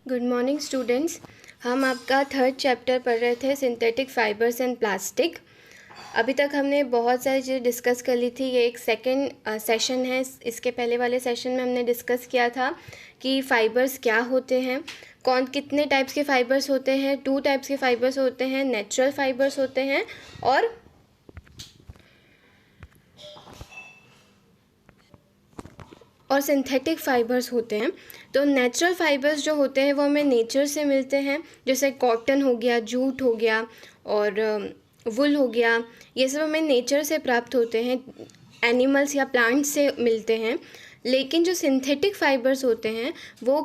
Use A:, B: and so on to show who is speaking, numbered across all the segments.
A: Good morning students. हम आपका third chapter पढ़ रहे थे सिंथेटिक फाइबर्स एंड प्लास्टिक। अभी तक हमने बहुत सारी चीज़ें डिस्कस कर ली थी। ये एक सेकंड सेशन है। इसके पहले वाले सेशन में हमने डिस्कस किया था कि फ़ाइबर्स क्या होते हैं, कितने टाइप्स के फ़ाइबर्स होते हैं। 2 टाइप्स के फ़ाइबर्स होते हैं, नेचुरल फ़ाइबर्स होते हैं और सिंथेटिक फ़ाइबर्स होते हैं। तो नेचुरल फ़ाइबर्स जो होते हैं वो हमें नेचर से मिलते हैं, जैसे कॉटन हो गया, जूट हो गया और वुल हो गया। ये सब हमें नेचर से प्राप्त होते हैं, एनिमल्स या प्लांट्स से मिलते हैं। लेकिन जो सिंथेटिक फ़ाइबर्स होते हैं वो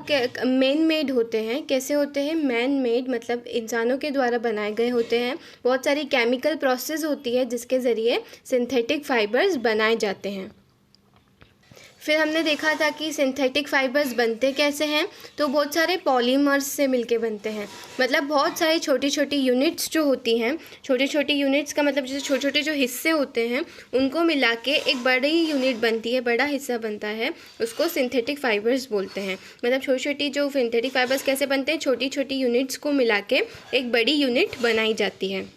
A: मैन मेड होते हैं। कैसे होते हैं? मैन मेड मतलब इंसानों के द्वारा बनाए गए होते हैं। बहुत सारी केमिकल प्रोसेस होती है जिसके ज़रिए सिंथेटिक फ़ाइबर्स बनाए जाते हैं। फिर हमने देखा था कि सिंथेटिक फ़ाइबर्स बनते कैसे हैं। तो बहुत सारे पॉलीमर्स से मिलके बनते हैं। मतलब बहुत सारी छोटी छोटी यूनिट्स जो होती हैं, छोटी छोटी यूनिट्स का मतलब जैसे छोटे छोटे जो हिस्से होते हैं उनको मिला के एक बड़ी यूनिट बनती है, बड़ा हिस्सा बनता है, उसको सिंथेटिक फ़ाइबर्स बोलते हैं। मतलब छोटी छोटी जो सिंथेटिक फ़ाइबर्स कैसे बनते हैं, छोटी छोटी यूनिट्स को मिला के एक बड़ी यूनिट बनाई जाती है।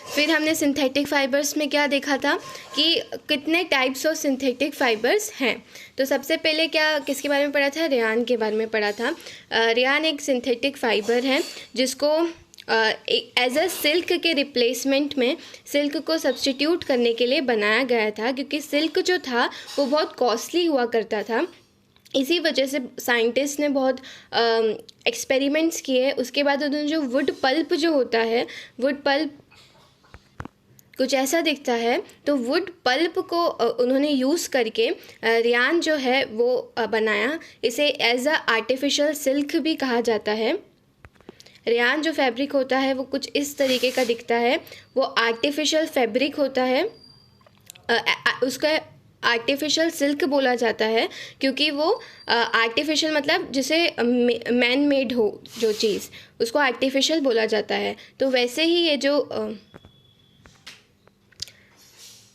A: फिर हमने सिंथेटिक फ़ाइबर्स में क्या देखा था कि कितने टाइप्स ऑफ सिंथेटिक फ़ाइबर्स हैं। तो सबसे पहले किसके बारे में पढ़ा था? रेयान के बारे में पढ़ा था। रेयान एक सिंथेटिक फ़ाइबर है जिसको एज अ सिल्क के रिप्लेसमेंट में सिल्क को सब्स्टिट्यूट करने के लिए बनाया गया था, क्योंकि सिल्क जो था वो बहुत कॉस्टली हुआ करता था। इसी वजह से साइंटिस्ट ने बहुत एक्सपेरिमेंट्स किए। उसके बाद उन्होंने जो वुड पल्प जो होता है, वुड पल्प कुछ ऐसा दिखता है, तो वुड पल्प को उन्होंने यूज़ करके रेयान जो है वो बनाया। इसे एज अ आर्टिफिशियल सिल्क भी कहा जाता है। रेयान जो फैब्रिक होता है वो कुछ इस तरीके का दिखता है। वो आर्टिफिशियल फैब्रिक होता है। उसका आर्टिफिशियल सिल्क बोला जाता है क्योंकि वो आर्टिफिशियल मतलब जिसे मैन मेड हो जो चीज़, उसको आर्टिफिशियल बोला जाता है। तो वैसे ही ये जो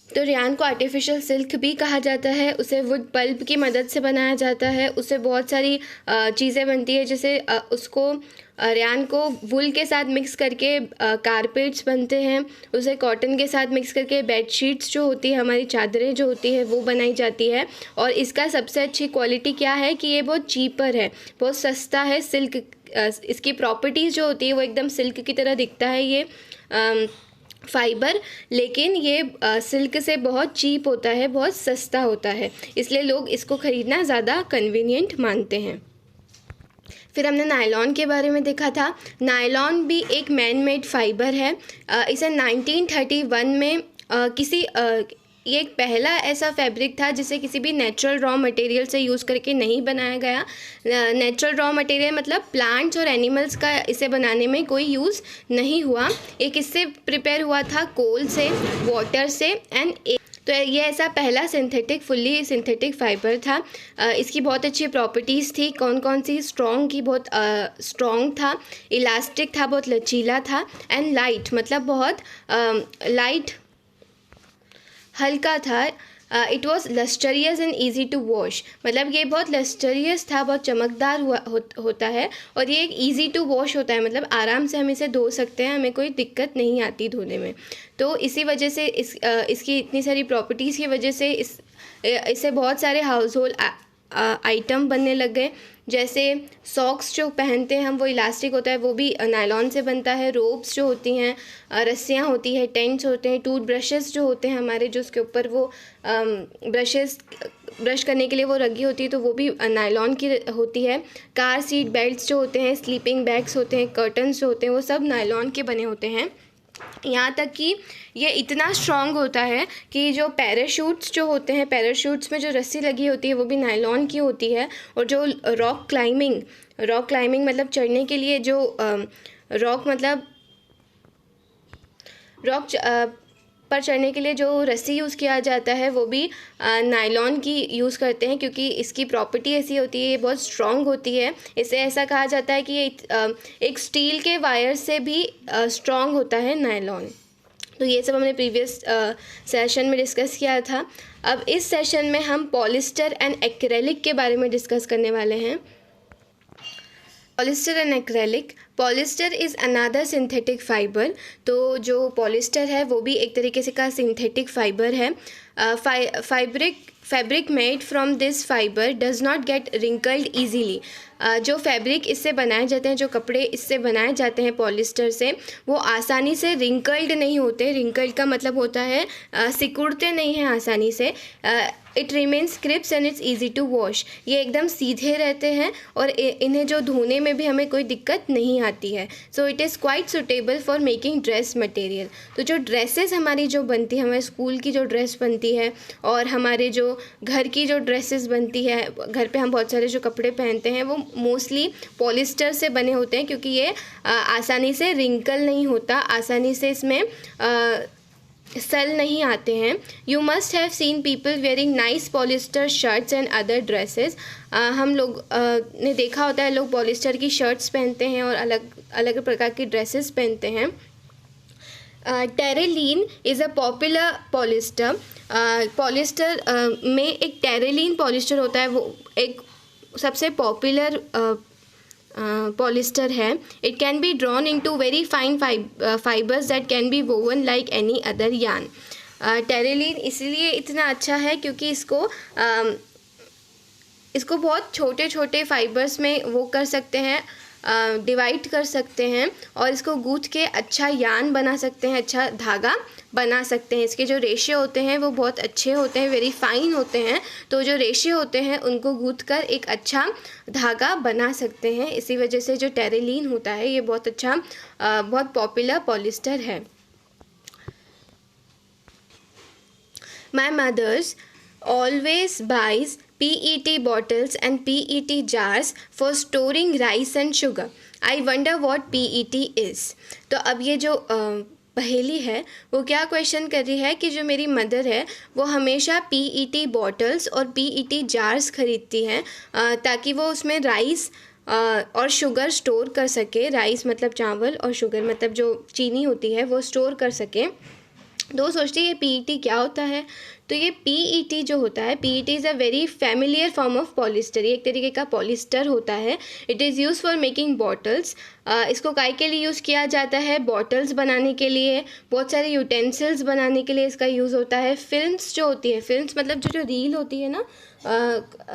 A: तो रेयान को आर्टिफिशियल सिल्क भी कहा जाता है। उसे वुड पल्प की मदद से बनाया जाता है। उससे बहुत सारी चीज़ें बनती है, जैसे उसको रेयान को वुल के साथ मिक्स करके कारपेट्स बनते हैं। उसे कॉटन के साथ मिक्स करके बेडशीट्स जो होती है, हमारी चादरें जो होती है, वो बनाई जाती है। और इसका सबसे अच्छी क्वालिटी क्या है कि ये बहुत चीपर है, बहुत सस्ता है। सिल्क इसकी प्रॉपर्टीज़ जो होती है वो एकदम सिल्क की तरह दिखता है ये फ़ाइबर, लेकिन ये सिल्क से बहुत चीप होता है, बहुत सस्ता होता है, इसलिए लोग इसको ख़रीदना ज़्यादा कन्वीनियंट मानते हैं। फिर हमने नायलॉन के बारे में देखा था। नायलॉन भी एक मैन मेड फ़ाइबर है। इसे 1931 में ये एक पहला ऐसा फैब्रिक था जिसे किसी भी नेचुरल रॉ मटेरियल से यूज़ करके नहीं बनाया गया। नेचुरल रॉ मटेरियल मतलब प्लांट्स और एनिमल्स का इसे बनाने में कोई यूज़ नहीं हुआ। एक इससे प्रिपेयर हुआ था कोल से, वाटर से एंड तो ये ऐसा पहला फुल्ली सिंथेटिक फ़ाइबर था। इसकी बहुत अच्छी प्रॉपर्टीज़ थी। कौन कौन सी? स्ट्रॉन्ग की, बहुत स्ट्रॉन्ग था, इलास्टिक था, बहुत लचीला था, एंड लाइट मतलब बहुत लाइट, हल्का था। It was lustrous and easy to wash, मतलब ये बहुत लस्टरियस था, बहुत चमकदार होता है, और ये एक ईजी टू वॉश होता है, मतलब आराम से हम इसे धो सकते हैं, हमें कोई दिक्कत नहीं आती धोने में। तो इसी वजह से इसकी इतनी सारी प्रॉपर्टीज़ की वजह से इससे बहुत सारे हाउस होल्ड आइटम बनने लग गए। जैसे सॉक्स जो पहनते हैं हम, वो इलास्टिक होता है, वो भी नायलॉन से बनता है। रोप्स जो होती हैं, रस्सियाँ होती हैं, टेंट्स होते हैं, टूथ ब्रशेस जो होते हैं हमारे, जो उसके ऊपर वो ब्रश करने के लिए वो रगी होती है, तो वो भी नायलॉन की होती है। कार सीट बेल्ट्स जो होते हैं, स्लीपिंग बैग्स होते हैं, कर्टन्स जो होते हैं, वो सब नायलॉन के बने होते हैं। यहाँ तक कि ये इतना स्ट्रॉन्ग होता है कि जो पैराशूट्स जो होते हैं, पैराशूट्स में जो रस्सी लगी होती है वो भी नायलॉन की होती है। और जो रॉक क्लाइंबिंग मतलब चढ़ने के लिए जो रॉक पर चढ़ने के लिए जो रस्सी यूज़ किया जाता है वो भी नायलॉन की यूज़ करते हैं, क्योंकि इसकी प्रॉपर्टी ऐसी होती है, ये बहुत स्ट्रॉन्ग होती है। इसे ऐसा कहा जाता है कि ये एक स्टील के वायर से भी स्ट्रॉन्ग होता है नायलॉन। तो ये सब हमने प्रीवियस सेशन में डिस्कस किया था। अब इस सेशन में हम पॉलिस्टर एंड एक्रेलिक के बारे में डिस्कस करने वाले हैं। Polyester and acrylic. Polyester is another synthetic fibre. तो जो पॉलिस्टर है वो भी एक तरीके से का सिंथेटिक फाइबर है। Fabric made from this fibre does not gate wrinkled easily. जो फैब्रिक इससे बनाए जाते हैं, जो कपड़े इससे बनाए जाते हैं पॉलिस्टर से, वो आसानी से रिंकल्ड नहीं होते। रिंकल्ड का मतलब होता है सिकुड़ते नहीं हैं आसानी से। It remains crisp and it's easy to wash. ये एकदम सीधे रहते हैं और इन्हें जो धोने में भी हमें कोई दिक्कत नहीं आती है। So it is quite suitable for making dress material. तो जो ड्रेसेस हमारी जो बनती है, हमारे स्कूल की जो ड्रेस बनती है और हमारे जो घर की जो ड्रेसेस बनती है, घर पे हम बहुत सारे जो कपड़े पहनते हैं, वो मोस्टली पॉलिस्टर से बने होते हैं, क्योंकि ये आसानी से रिंकल नहीं होता, आसानी से इसमें सेल नहीं आते हैं। You must have seen people wearing nice polyester shirts and other dresses. हम लोग ने देखा होता है, लोग पॉलिस्टर की शर्ट्स पहनते हैं और अलग अलग प्रकार की ड्रेसेस पहनते हैं। Terylene is a popular polyester. Polyester में एक टेरेलिन पॉलिस्टर होता है, वो एक सबसे पॉपुलर पॉलिस्टर है। It can be drawn into very fine fibres that can be woven like any other yarn. Terylene इसलिए इतना अच्छा है क्योंकि इसको बहुत छोटे छोटे फाइबर्स में वो कर सकते हैं, डिवाइड कर सकते हैं और इसको गूंथ के अच्छा यार्न बना सकते हैं, अच्छा धागा बना सकते हैं। इसके जो रेशे होते हैं वो बहुत अच्छे होते हैं, वेरी फाइन होते हैं। तो जो रेशे होते हैं उनको गूंथ कर एक अच्छा धागा बना सकते हैं। इसी वजह से जो टेरेलिन होता है ये बहुत अच्छा, बहुत पॉपुलर पॉलिस्टर है। My mother's always buys PET bottles and PET jars for storing rice and sugar. I wonder what PET is. तो अब ये जो पहेली है वो क्या क्वेश्चन कर रही है कि जो मेरी मदर है वो हमेशा PET बॉटल्स और PET जार्स खरीदती हैं ताकि वो उसमें राइस और शुगर स्टोर कर सके। राइस मतलब चावल और शुगर मतलब जो चीनी होती है वो स्टोर कर सके। तो सोचती है ये PET क्या होता है। तो ये PET जो होता है, PET is a very familiar form of polyester. ये एक तरीके का पॉलिस्टर होता है। It is use for making bottles. इसको काय के लिए यूज़ किया जाता है? बॉटल्स बनाने के लिए, बहुत सारे यूटेंसिल्स बनाने के लिए इसका यूज़ होता है। फिल्म्स जो होती है, फिल्म्स मतलब जो रील होती है ना,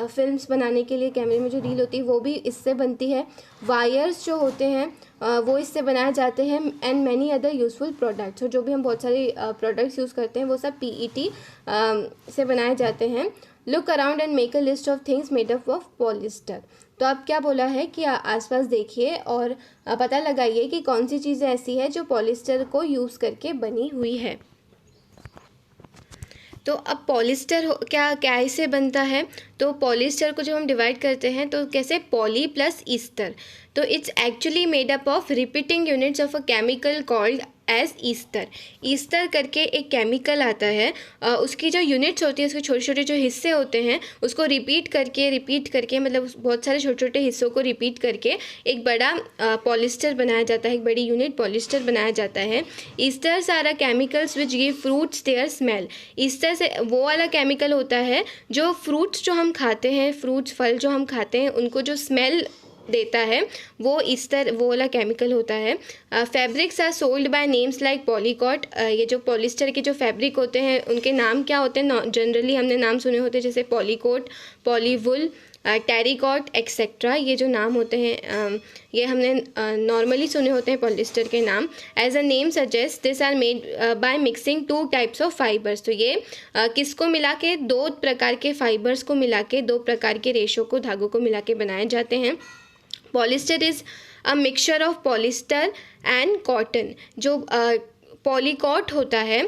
A: फिल्म्स बनाने के लिए कैमरे में जो रील होती है वो भी इससे बनती है। वायर्स जो होते हैं वो इससे बनाए जाते हैं। And many other useful products, जो भी हम बहुत सारे प्रोडक्ट्स यूज़ करते हैं वो सब PET से बनाए जाते हैं। Look around and make a list of things made up of polyester. तो अब क्या बोला है कि आसपास देखिए और पता लगाइए कि कौन सी चीज़ें ऐसी है जो पॉलिस्टर को यूज़ करके बनी हुई है। तो अब पॉलिस्टर क्या कैसे बनता है? तो पॉलिस्टर को जब हम डिवाइड करते हैं तो कैसे, पॉली प्लस ईस्टर। तो it's actually made up of repeating units of a chemical called as ester. Ester करके एक केमिकल आता है, उसकी जो यूनिट्स होती है, उसके छोटे छोटे जो हिस्से होते हैं उसको रिपीट करके मतलब बहुत सारे छोटे छोटे हिस्सों को रिपीट करके एक बड़ा पॉलिस्टर बनाया जाता है, एक बड़ी यूनिट पॉलिस्टर बनाया जाता है। Esters are a chemicals which give fruits their smell. Ester से वो वाला केमिकल होता है जो फ्रूट्स जो हम खाते हैं, फ्रूट्स फल जो हम खाते हैं उनको जो स्मेल देता है वो ईस्टर, वो वाला केमिकल होता है। Fabrics are sold by names like polycot. ये जो पॉलिस्टर के जो फैब्रिक होते हैं उनके नाम क्या होते हैं? जनरली हमने नाम सुने होते हैं जैसे पॉलीकोट, पॉलीवुल, टेरिकॉट एक्सेट्रा। ये जो नाम होते हैं ये हमने नॉर्मली सुने होते हैं पॉलिस्टर के नाम। As a name suggest this are made by mixing 2 types of fibres. तो ये किसको मिला के, 2 प्रकार के फाइबर्स को मिला के, 2 प्रकार के रेशों को, धागों को मिला के बनाए जाते हैं। Polyester is a mixture of polyester and cotton. जो पॉलीकॉट होता है,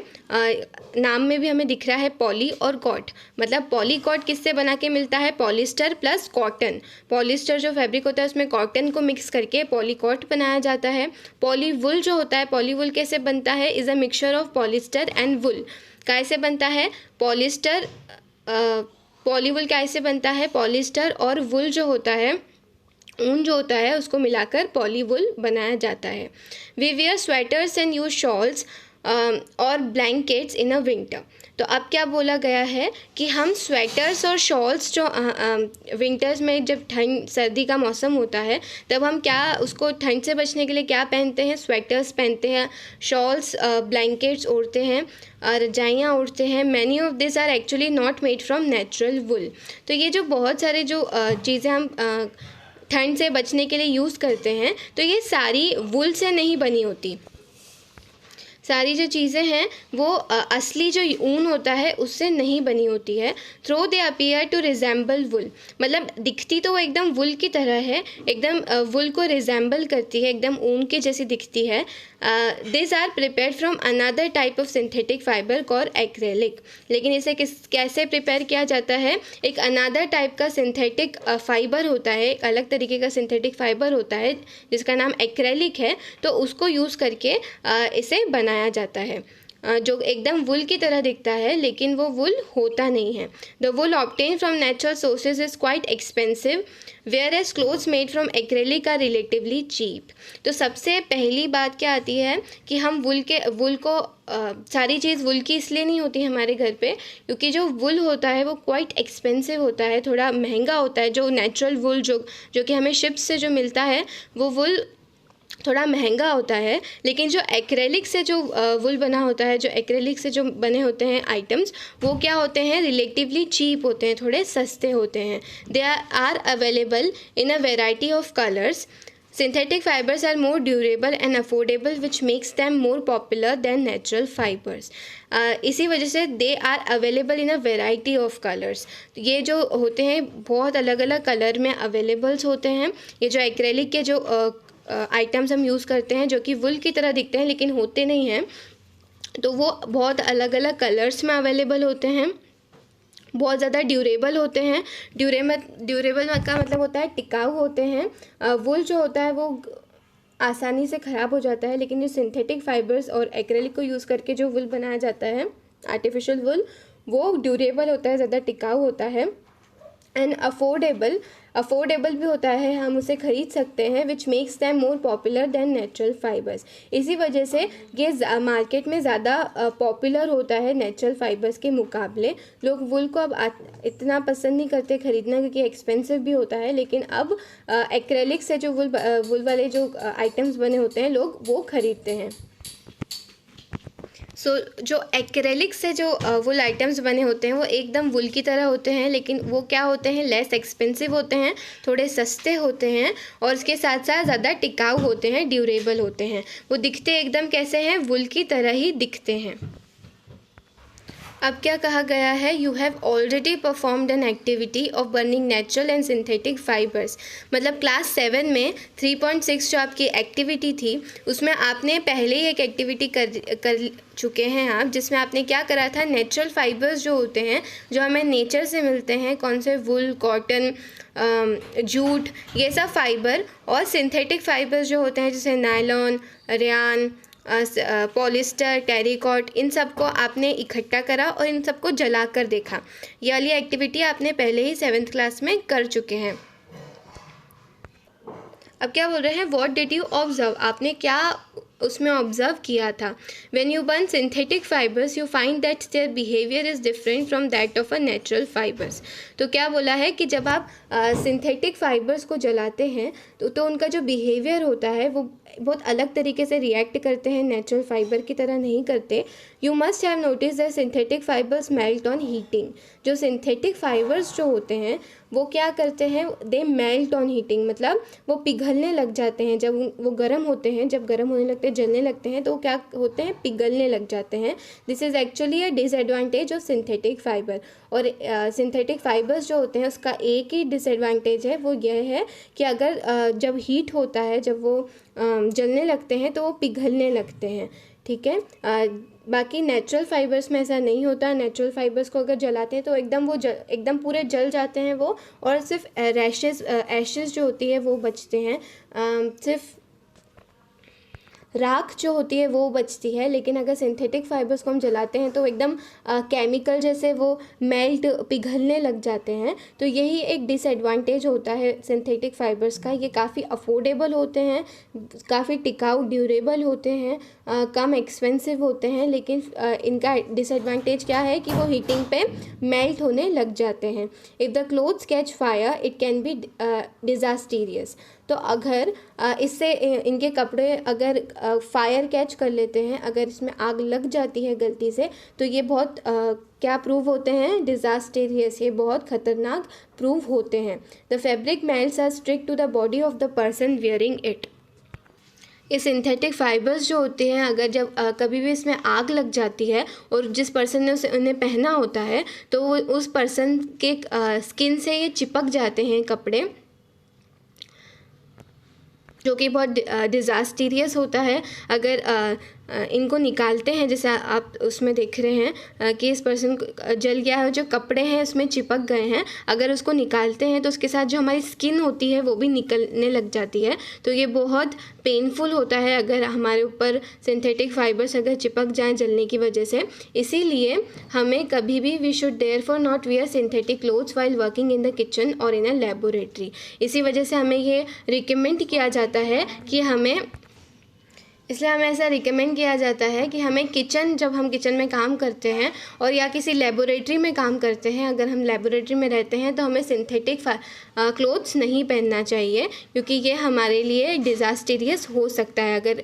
A: नाम में भी हमें दिख रहा है पॉली और कॉट, मतलब पॉलीकॉट किससे बना के मिलता है? Polyester plus cotton. पॉलिस्टर जो फैब्रिक होता है उसमें कॉटन को मिक्स करके पॉलीकॉट बनाया जाता है। पॉलीवुल जो होता है, पॉलीवुल कैसे बनता है? Is a mixture of polyester and wool. कैसे बनता है? पॉलिस्टर, पॉलीवुल कैसे बनता है? पॉलिस्टर और वुल जो होता है, ऊन जो होता है उसको मिलाकर पॉलीवुल बनाया जाता है। We wear sweaters and use shawls और ब्लैंकेट्स इन अ विंटर। तो अब क्या बोला गया है कि हम स्वेटर्स और शॉल्स जो विंटर्स में जब ठंड सर्दी का मौसम होता है तब हम क्या उसको ठंड से बचने के लिए क्या पहनते हैं, स्वेटर्स पहनते हैं, शॉल्स ब्लैंकेट्स ओढ़ते हैं, रजाइयाँ ओढ़ते हैं। Many of this are actually not made from natural wool. तो ये जो बहुत सारे जो चीज़ें हम ठंड से बचने के लिए यूज़ करते हैं तो ये सारी वुल से नहीं बनी होती। सारी जो चीज़ें हैं वो असली जो ऊन होता है उससे नहीं बनी होती है। Though they appear to resemble wool, मतलब दिखती तो वो एकदम वुल की तरह है, एकदम वुल को रिजेंबल करती है, एकदम ऊन के जैसी दिखती है। This are prepared from another type of synthetic fibre call acrylic. लेकिन इसे कैसे प्रिपेयर किया जाता है, एक अनदर टाइप का सिंथेटिक फाइबर होता है, एक अलग तरीके का सिंथेटिक फाइबर होता है जिसका नाम एक्रेलिक है, तो उसको यूज़ करके इसे बनाया जाता है, जो एकदम वुल की तरह दिखता है लेकिन वो वुल होता नहीं है। The wool obtain from natural sources is quite expensive whereas clothes made from acrylic are relatively cheap. तो सबसे पहली बात क्या आती है कि हम वुल को सारी चीज़ वुल की इसलिए नहीं होती हमारे घर पे क्योंकि जो वुल होता है वो क्वाइट एक्सपेंसिव होता है, थोड़ा महंगा होता है। जो नेचुरल वुल जो कि हमें शिप्स से जो मिलता है वो वुल थोड़ा महंगा होता है, लेकिन जो एक्रेलिक से जो वुल बना होता है, जो एक्रेलिक से जो बने होते हैं आइटम्स, वो क्या होते हैं, रिलेटिवली चीप होते हैं, थोड़े सस्ते होते हैं। They are available in a variety of colours. Synthetic fibers are more durable and affordable which makes them more popular than natural fibers. इसी वजह से they are available in a variety of colors. ये जो होते हैं बहुत अलग अलग कलर में अवेलेबल्स होते हैं। ये जो एक्रेलिक के जो आइटम्स हम यूज़ करते हैं जो कि वुल की तरह दिखते हैं लेकिन होते नहीं हैं, तो वो बहुत अलग अलग कलर्स में अवेलेबल होते हैं, बहुत ज़्यादा ड्यूरेबल होते हैं। ड्यूरेबल का मतलब होता है टिकाऊ होते हैं। वुल जो होता है वो आसानी से ख़राब हो जाता है, लेकिन जो सिंथेटिक फाइबर्स और एक्रेलिक को यूज़ करके जो वुल बनाया जाता है, आर्टिफिशियल वुल, वो ड्यूरेबल होता है, ज़्यादा टिकाऊ होता है। एंड अफोर्डेबल भी होता है, हम उसे ख़रीद सकते हैं, which makes them more popular than natural fibres. इसी वजह से ये मार्केट में ज़्यादा पॉपुलर होता है नेचुरल फाइबर्स के मुकाबले। लोग वुल को अब इतना पसंद नहीं करते ख़रीदना क्योंकि एक्सपेंसिव भी होता है, लेकिन अब एक्रेलिक से जो वुल वाले जो आइटम्स बने होते हैं लोग वो ख़रीदते हैं। जो एक्रेलिक से जो वुल आइटम्स बने होते हैं वो एकदम वुल की तरह होते हैं, लेकिन वो क्या होते हैं, लेस एक्सपेंसिव होते हैं, थोड़े सस्ते होते हैं और इसके साथ साथ ज़्यादा टिकाऊ होते हैं, ड्यूरेबल होते हैं। वो दिखते एकदम कैसे हैं, वुल की तरह ही दिखते हैं। अब क्या कहा गया है, you have already performed an activity of burning natural and synthetic fibres. मतलब क्लास 7 में 3.6 जो आपकी एक्टिविटी थी उसमें आपने पहले ही एक एक्टिविटी कर चुके हैं आप, जिसमें आपने क्या करा था, नेचुरल फाइबर्स जो होते हैं जो हमें नेचर से मिलते हैं, कौन से, वुल, कॉटन, जूट, ये सब फाइबर, और सिंथेटिक फाइबर्स जो होते हैं जैसे नायलॉन, रेयान, पॉलिस्टर, टेरिकॉट, इन सब को आपने इकट्ठा करा और इन सबको जला कर देखा। ये वाली एक्टिविटी आपने पहले ही 7th क्लास में कर चुके हैं। अब क्या बोल रहे हैं, व्हाट डिड यू ऑब्जर्व, आपने क्या उसमें ऑब्जर्व किया था। When you burn synthetic fibres you find that their behaviour is different from that of a natural fibres. तो क्या बोला है कि जब आप सिंथेटिक फाइबर्स को जलाते हैं तो उनका जो बिहेवियर होता है वो बहुत अलग तरीके से रिएक्ट करते हैं, नेचुरल फाइबर की तरह नहीं करते। You must have notice that synthetic fibres melt on heating. जो सिंथेटिक फाइबर्स जो होते हैं वो क्या करते हैं, दे मेल्ट ऑन हीटिंग, मतलब वो पिघलने लग जाते हैं। जब वो गर्म होते हैं, जब गर्म होने लगते हैं, जलने लगते हैं, तो वो क्या होते हैं, पिघलने लग जाते हैं। This is actually a disadvantage of synthetic fibre. और सिंथेटिक फाइबर्स जो होते हैं उसका एक ही डिसएडवांटेज है, वो यह है कि अगर जब हीट होता है, जब वो जलने लगते हैं तो वो पिघलने लगते हैं, ठीक है। बाकी नेचुरल फाइबर्स में ऐसा नहीं होता। नेचुरल फाइबर्स को अगर जलाते हैं तो एकदम पूरे जल जाते हैं वो, और सिर्फ एशेज़ जो होती है वो बचते हैं। सिर्फ राख जो होती है वो बचती है, लेकिन अगर सिंथेटिक फाइबर्स को हम जलाते हैं तो एकदम केमिकल जैसे वो मेल्ट पिघलने लग जाते हैं। तो यही एक डिसएडवांटेज होता है सिंथेटिक फाइबर्स का। ये काफ़ी अफोर्डेबल होते हैं, काफ़ी टिकाऊ ड्यूरेबल होते हैं, कम एक्सपेंसिव होते हैं, लेकिन इनका डिसएडवांटेज क्या है कि वो हीटिंग पे मेल्ट होने लग जाते हैं। If the clothes catch fire it can be disastrous. तो अगर इससे इनके कपड़े अगर फायर कैच कर लेते हैं, अगर इसमें आग लग जाती है गलती से, तो ये बहुत क्या प्रूव होते हैं, डिजास्टेरियस, ये बहुत खतरनाक प्रूव होते हैं। The fabric melts or stick to the body of the person wearing it. ये सिंथेटिक फाइबर्स जो होते हैं, अगर जब कभी भी इसमें आग लग जाती है और जिस पर्सन ने उन्हें पहना होता है, तो वो उस पर्सन के स्किन से ये चिपक जाते हैं कपड़े, जो कि बहुत डिजास्टीरियस होता है। अगर इनको निकालते हैं, जैसे आप उसमें देख रहे हैं कि इस पर्सन को जल गया है, जो कपड़े हैं उसमें चिपक गए हैं, अगर उसको निकालते हैं तो उसके साथ जो हमारी स्किन होती है वो भी निकलने लग जाती है। तो ये बहुत पेनफुल होता है अगर हमारे ऊपर सिंथेटिक फाइबर्स अगर चिपक जाएं जलने की वजह से। इसीलिए हमें कभी भी we should therefore not wear synthetic clothes while working in the kitchen और इन अ लेबोरेटरी। इसी वजह से हमें ये रिकमेंड किया जाता है कि हमें ऐसा रिकमेंड किया जाता है कि हमें जब हम किचन में काम करते हैं और या किसी लेबोरेटरी में काम करते हैं, अगर हम लेबोरेटरी में रहते हैं तो हमें सिंथेटिक क्लोथ्स नहीं पहनना चाहिए, क्योंकि ये हमारे लिए डिजास्टीरियस हो सकता है। अगर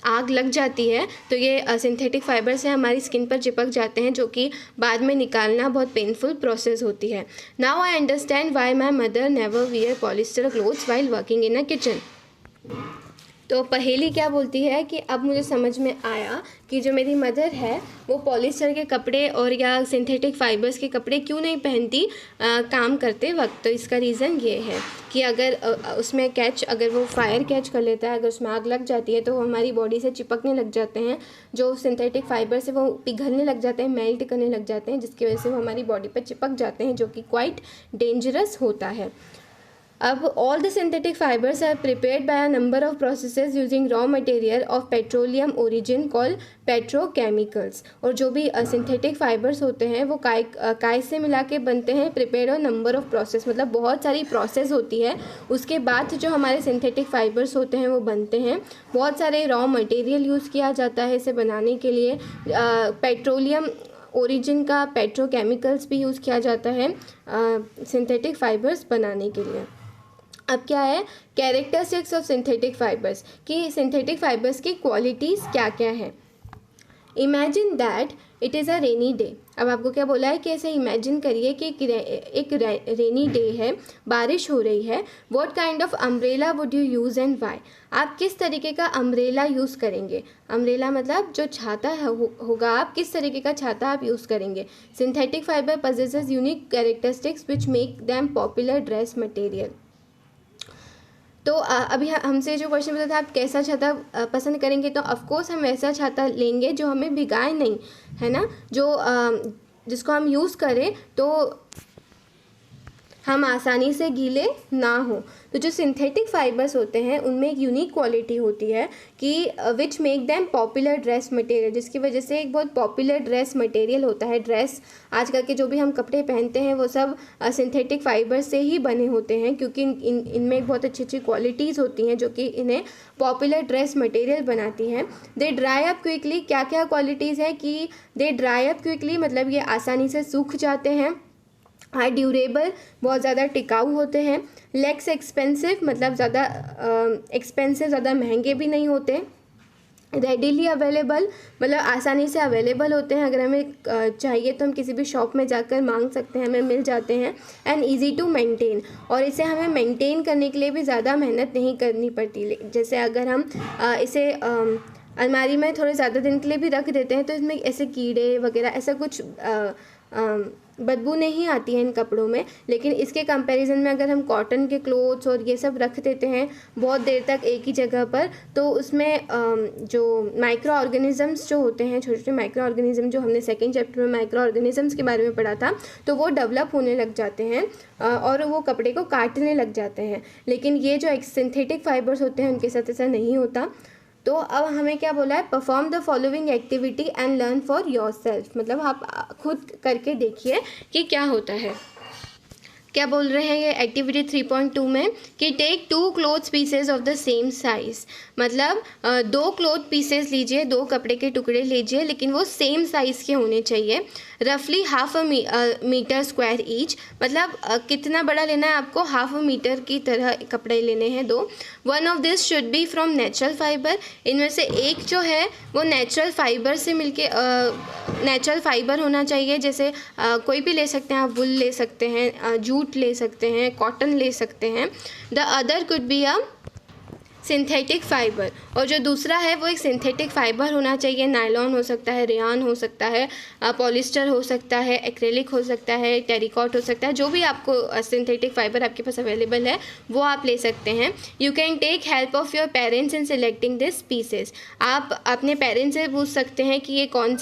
A: आग लग जाती है तो ये सिंथेटिक फाइबर से हमारी स्किन पर चिपक जाते हैं, जो कि बाद में निकालना बहुत पेनफुल प्रोसेस होती है। Now I understand why my mother never wear polyester clothes while working in a kitchen. तो पहेली क्या बोलती है कि अब मुझे समझ में आया कि जो मेरी मदर है वो पॉलिस्टर के कपड़े और या सिंथेटिक फाइबर्स के कपड़े क्यों नहीं पहनती काम करते वक्त। तो इसका रीज़न ये है कि अगर उसमें अगर वो फायर कैच कर लेता है, अगर उसमें आग लग जाती है, तो वो हमारी बॉडी से चिपकने लग जाते हैं। जो सिंथेटिक फाइबर से वो पिघलने लग जाते हैं, मेल्ट करने लग जाते हैं, जिसकी वजह से वो हमारी बॉडी पर चिपक जाते हैं, जो कि क्वाइट डेंजरस होता है। अब all the synthetic fibers are prepared by a number of processes using raw material of petroleum origin called petrochemicals। और जो भी सिंथेटिक फाइबर्स होते हैं वो काय से मिला के बनते हैं, प्रिपेयर्ड और नंबर ऑफ प्रोसेस, मतलब बहुत सारी प्रोसेस होती है, उसके बाद जो हमारे सिंथेटिक फाइबर्स होते हैं वो बनते हैं। बहुत सारे रॉ मटेरियल यूज़ किया जाता है इसे बनाने के लिए। पेट्रोलियम ओरिजिन का पेट्रोकेमिकल्स भी यूज़ किया जाता है सिंथेटिक फाइबर्स बनाने के लिए। अब क्या है कैरेक्टरिस्टिक्स ऑफ सिंथेटिक फाइबर्स, कि सिंथेटिक फाइबर्स की क्वालिटीज़ क्या क्या हैं। Imagine that it is a rainy day. अब आपको क्या बोला है कि ऐसे इमेजिन करिए कि एक रेनी डे है, बारिश हो रही है। What kind of umbrella would you use and why. आप किस तरीके का अम्ब्रेला यूज़ करेंगे। अम्ब्रेला मतलब जो छाता होगा, आप किस तरीके का छाता आप यूज़ करेंगे। Synthetic fibre possesses unique characteristics which make them popular dress material. तो अभी हमसे जो क्वेश्चन पूछा था आप कैसा छाता पसंद करेंगे, तो ऑफकोर्स हम ऐसा छाता लेंगे जो हमें भिगाए नहीं, है ना, जो जिसको हम यूज़ करें तो हम आसानी से गीले ना हो। तो जो सिंथेटिक फाइबर्स होते हैं उनमें एक यूनिक क्वालिटी होती है कि विच make them popular dress material, जिसकी वजह से एक बहुत पॉपुलर ड्रेस मटेरियल होता है। ड्रेस आजकल के जो भी हम कपड़े पहनते हैं वो सब सिंथेटिक फाइबर से ही बने होते हैं, क्योंकि इनमें एक बहुत अच्छी अच्छी क्वालिटीज़ होती हैं जो कि इन्हें पॉपुलर ड्रेस मटेरियल बनाती हैं। दे ड्राई अप क्विकली, क्या क्या क्वालिटीज़ है कि दे ड्राई अप क्विकली, मतलब ये आसानी से सूख जाते हैं। हाई ड्यूरेबल, बहुत ज़्यादा टिकाऊ होते हैं। लेस एक्सपेंसिव, मतलब ज़्यादा एक्सपेंसिव, ज़्यादा महंगे भी नहीं होते। रेडीली अवेलेबल, मतलब आसानी से अवेलेबल होते हैं, अगर हमें चाहिए तो हम किसी भी शॉप में जाकर मांग सकते हैं, हमें मिल जाते हैं। एंड ईजी टू मेंटेन, और इसे हमें मेंटेन करने के लिए भी ज़्यादा मेहनत नहीं करनी पड़ती। जैसे अगर हम इसे अलमारी में थोड़े ज़्यादा दिन के लिए भी रख देते हैं तो इसमें ऐसे कीड़े वगैरह ऐसा कुछ बदबू नहीं आती है इन कपड़ों में। लेकिन इसके कंपैरिजन में अगर हम कॉटन के क्लोथ्स और ये सब रख देते हैं बहुत देर तक एक ही जगह पर, तो उसमें जो माइक्रो ऑर्गेनिजम्स जो होते हैं, छोटे छोटे माइक्रो ऑर्गेनिज्म, जो हमने सेकंड चैप्टर में माइक्रो ऑर्गेनिजम्स के बारे में पढ़ा था, तो वो डेवलप होने लग जाते हैं और वो कपड़े को काटने लग जाते हैं। लेकिन ये जो सिंथेटिक फाइबर्स होते हैं उनके साथ ऐसा नहीं होता। तो अब हमें क्या बोला है, perform the following activity and learn for your self, मतलब आप खुद करके देखिए कि क्या होता है। क्या बोल रहे हैं ये एक्टिविटी 3.2 में कि take 2 cloth pieces of the same size, मतलब 2 क्लोथ पीसेज लीजिए, 2 कपड़े के टुकड़े लीजिए, लेकिन वो सेम साइज़ के होने चाहिए। रफली half a metre square each, मतलब कितना बड़ा लेना है आपको, हाफ अ मीटर की तरह कपड़े लेने हैं 2। One of this should be from natural fibre, इनमें से एक जो है वो नेचुरल फाइबर से मिलके नेचुरल फाइबर होना चाहिए, जैसे कोई भी ले सकते हैं आप, वुल ले सकते हैं, जूट ले सकते हैं, कॉटन ले सकते हैं। The other could be a synthetic fibre, और जो दूसरा है वो एक सिंथेटिक फाइबर होना चाहिए, नायलॉन हो सकता है, रेयान हो सकता है, पॉलिस्टर हो सकता है, एक्रेलिक हो सकता है, टेरिकॉट हो सकता है, जो भी आपको सिंथेटिक फाइबर आपके पास अवेलेबल है वो आप ले सकते हैं। You can take help of your parents in selecting this pieces, आप अपने पेरेंट्स से पूछ सकते हैं कि ये कौन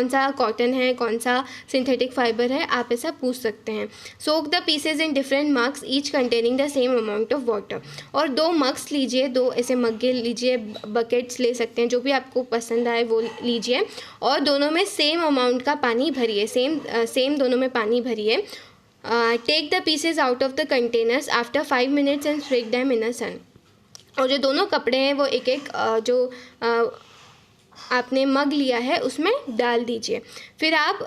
A: सा कॉटन है, कौन सा सिंथेटिक फाइबर है, आप ऐसा पूछ सकते हैं। Soak the pieces in different mugs each containing the same amount of water, और 2 मग्स लीजिए, 2 ऐसे मग्गे लीजिए, बकेट्स ले सकते हैं, जो भी आपको पसंद आए वो लीजिए, और दोनों में सेम अमाउंट का पानी भरिए, सेम दोनों में पानी भरिए। Take the pieces out of the containers after 5 minutes and spread them in a sun, और जो दोनों कपड़े हैं वो एक एक जो आपने मग लिया है उसमें डाल दीजिए। फिर आप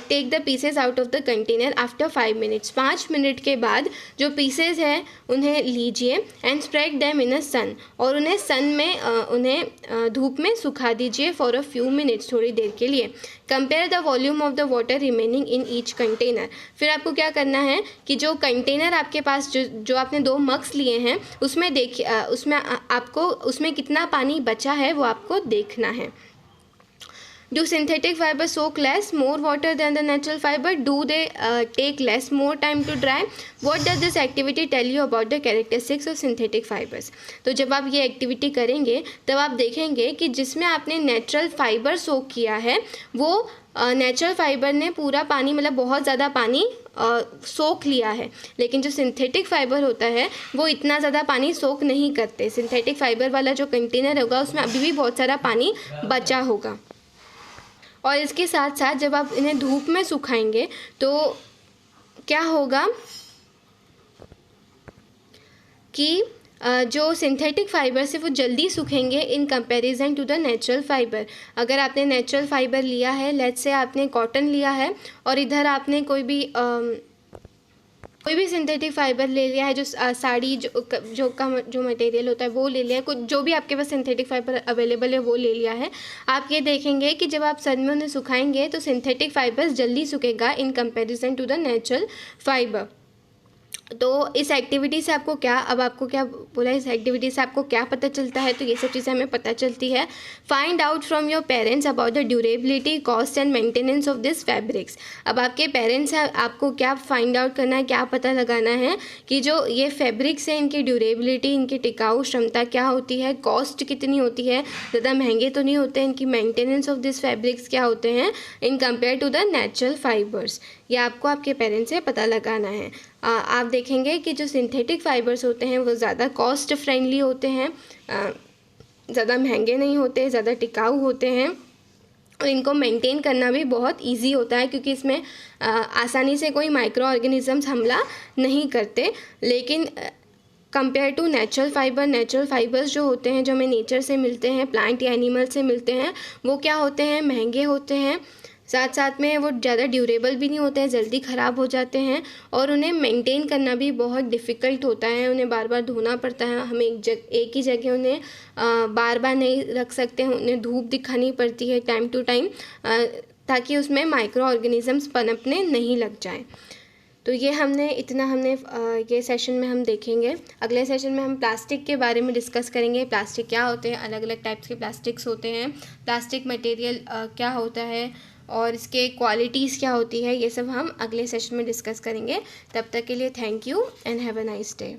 A: take the pieces out of the container after 5 minutes, 5 minute के बाद जो पीसेस हैं उन्हें लीजिए and spread them in a sun, और उन्हें सन में उन्हें धूप में सुखा दीजिए फॉर अ फ्यू मिनट्स, थोड़ी देर के लिए। Compare the volume of the water remaining in each container, फिर आपको क्या करना है कि जो कंटेनर आपके पास जो आपने 2 मग्स लिए हैं उसमें देखिए, उसमें आपको उसमें कितना पानी बचा है वो आपको देखना है। Do synthetic fibers soak less more water than the natural fiber? Do they take less more time to dry? What does this activity tell you about the characteristics of synthetic fibers? तो जब आप ये activity करेंगे तब आप देखेंगे कि जिसमें आपने नेचुरल फाइबर सोक किया है वो नेचुरल फाइबर ने पूरा पानी, मतलब बहुत ज़्यादा पानी सोख लिया है, लेकिन जो सिंथेटिक फाइबर होता है वो इतना ज़्यादा पानी सोख नहीं करते। सिंथेटिक फाइबर वाला जो कंटेनर होगा उसमें अभी भी बहुत सारा पानी बचा होगा। और इसके साथ साथ जब आप इन्हें धूप में सुखाएंगे तो क्या होगा कि जो सिंथेटिक फाइबर्स है वो जल्दी सूखेंगे in comparison to the natural fibre. अगर आपने नेचुरल फाइबर लिया है, लेट्स से आपने कॉटन लिया है और इधर आपने कोई भी सिंथेटिक फाइबर ले लिया है, जो साड़ी जो मटेरियल होता है वो ले लिया है, कुछ जो भी आपके पास सिंथेटिक फाइबर अवेलेबल है वो ले लिया है, आप ये देखेंगे कि जब आप सन में उन्हें सुखाएंगे तो सिंथेटिक फाइबर्स जल्दी सूखेगा in comparison to the natural fibre. तो इस एक्टिविटी से आपको क्या बोला, इस एक्टिविटी से आपको क्या पता चलता है, तो ये सब चीज़ें हमें पता चलती है। Find out from your parents about the durability, cost and maintenance of this fabrics. अब आपके पेरेंट्स हैं, आपको क्या फाइंड आउट करना है, क्या पता लगाना है कि जो ये फैब्रिक्स हैं इनकी ड्यूरेबिलिटी, इनकी टिकाऊ क्षमता क्या होती है, कॉस्ट कितनी होती है, ज़्यादा महंगे तो नहीं होते, इनकी मेंटेनेंस ऑफ दिस फैब्रिक्स क्या होते हैं in compare to the natural fibres, ये आपको आपके पेरेंट्स से पता लगाना है। आप देखेंगे कि जो सिंथेटिक फाइबर्स होते हैं वो ज़्यादा कॉस्ट फ्रेंडली होते हैं, ज़्यादा महंगे नहीं होते, ज़्यादा टिकाऊ होते हैं, और इनको मेंटेन करना भी बहुत इजी होता है क्योंकि इसमें आसानी से कोई माइक्रो ऑर्गेनिजम्स हमला नहीं करते। लेकिन कंपेयर टू नेचुरल फाइबर्स जो होते हैं, जो हमें नेचर से मिलते हैं, प्लांट या एनिमल से मिलते हैं, वो क्या होते हैं, महंगे होते हैं, साथ साथ में वो ज़्यादा ड्यूरेबल भी नहीं होते हैं, जल्दी ख़राब हो जाते हैं, और उन्हें मेंटेन करना भी बहुत डिफ़िकल्ट होता है, उन्हें बार बार धोना पड़ता है, हम एक ही जगह उन्हें बार बार नहीं रख सकते हैं, उन्हें धूप दिखानी पड़ती है टाइम टू टाइम ताकि उसमें माइक्रो ऑर्गेनिजम्स पनपने नहीं लग जाएं। तो ये ये सेशन में हम देखेंगे। अगले सेशन में हम प्लास्टिक के बारे में डिस्कस करेंगे, प्लास्टिक क्या होते हैं, अलग अलग टाइप्स के प्लास्टिक्स होते हैं, प्लास्टिक मटेरियल क्या होता है और इसके क्वालिटीज़ क्या होती है, ये सब हम अगले सेशन में डिस्कस करेंगे। तब तक के लिए thank you and have a nice day.